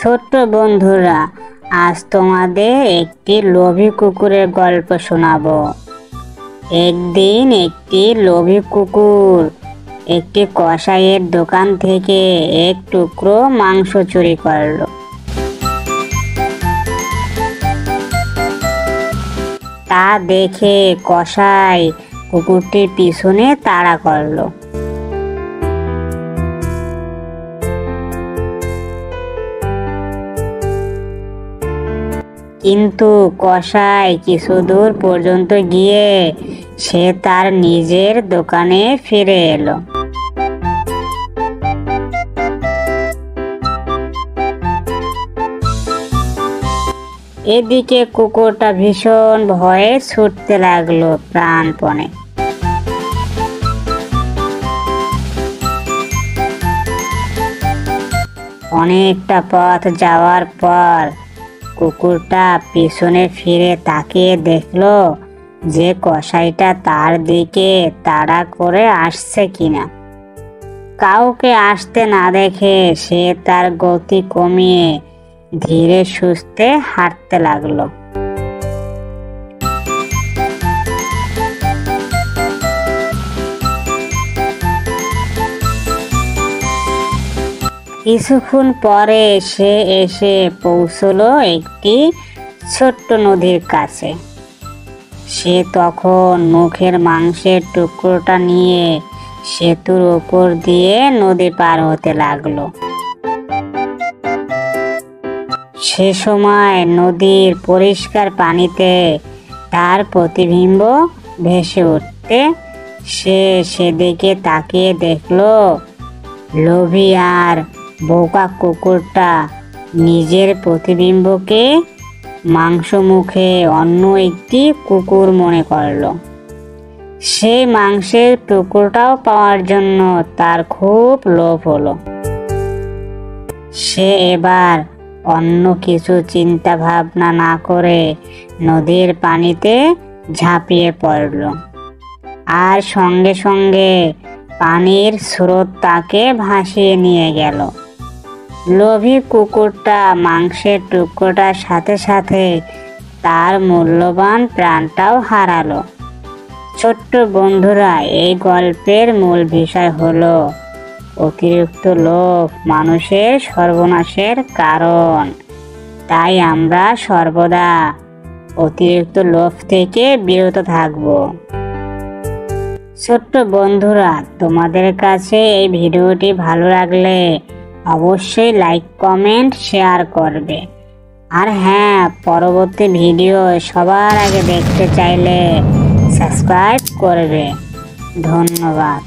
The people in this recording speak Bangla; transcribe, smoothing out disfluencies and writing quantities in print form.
ছোট্ট বন্ধুরা, আজ তোমাদের একটি লোভী কুকুরের গল্প শোনাবো। একদিন একটি লোভী কুকুর একটি কসাইয়ের দোকান থেকে এক টুকরো মাংস চুরি করলো। তা দেখে কসাই কুকুরটির পিছনে তাড়া করলো। কিন্তু কসাই কিছু দূর পর্যন্ত গিয়ে সে তার নিজের দোকানে ফিরে এলো। এদিকে কুকুরটা ভীষণ ভয়ে ছুটতে লাগলো প্রাণপণে। অনেকটা পথ যাওয়ার পর কুকুরটা পিছনে ফিরে তাকিয়ে দেখলো যে কসাইটা তার দিকে তাড়া করে আসছে কিনা। কাউকে আসতে না দেখে সে তার গতি কমিয়ে ধীরে সুস্থে হাঁটতে লাগলো। কিছুক্ষণ পরে সে এসে পৌঁছলো একটি ছোট্ট নদীর কাছে। সে তখন মুখের মাংসের টুকরোটা নিয়ে সেতুর ওপর দিয়ে নদী পার হতে লাগলো। সে সময় নদীর পরিষ্কার পানিতে তার প্রতিবিম্ব ভেসে উঠতে সে সেদিকে তাকিয়ে দেখলো লোভী আর বোকা কুকুরটা নিজের প্রতিবিম্বকে মাংস মুখে অন্য একটি কুকুর মনে করলো। সেই মাংসের টুকরোটাও পাওয়ার জন্য তার খুব লোভ হলো। সে এবার অন্য কিছু চিন্তা ভাবনা না করে নদীর পানিতে ঝাঁপিয়ে পড়ল। আর সঙ্গে সঙ্গে পানির স্রোত তাকে ভাসিয়ে নিয়ে গেল। লোভী কুকুরটা মাংসের টুকরোটার সাথে সাথে তার মূল্যবান প্রাণটাও হারালো। ছোট্ট বন্ধুরা, এই গল্পের মূল বিষয় হলো অতিরিক্ত লোভ মানুষের সর্বনাশের কারণ। তাই আমরা সর্বদা অতিরিক্ত লোভ থেকে বিরত থাকব। ছোট্ট বন্ধুরা, তোমাদের কাছে এই ভিডিওটি ভালো লাগলে অবশ্যই লাইক, কমেন্ট, শেয়ার করবে। আর হ্যাঁ, পরবর্তী ভিডিও সবার আগে দেখতে চাইলে সাবস্ক্রাইব করবে। ধন্যবাদ।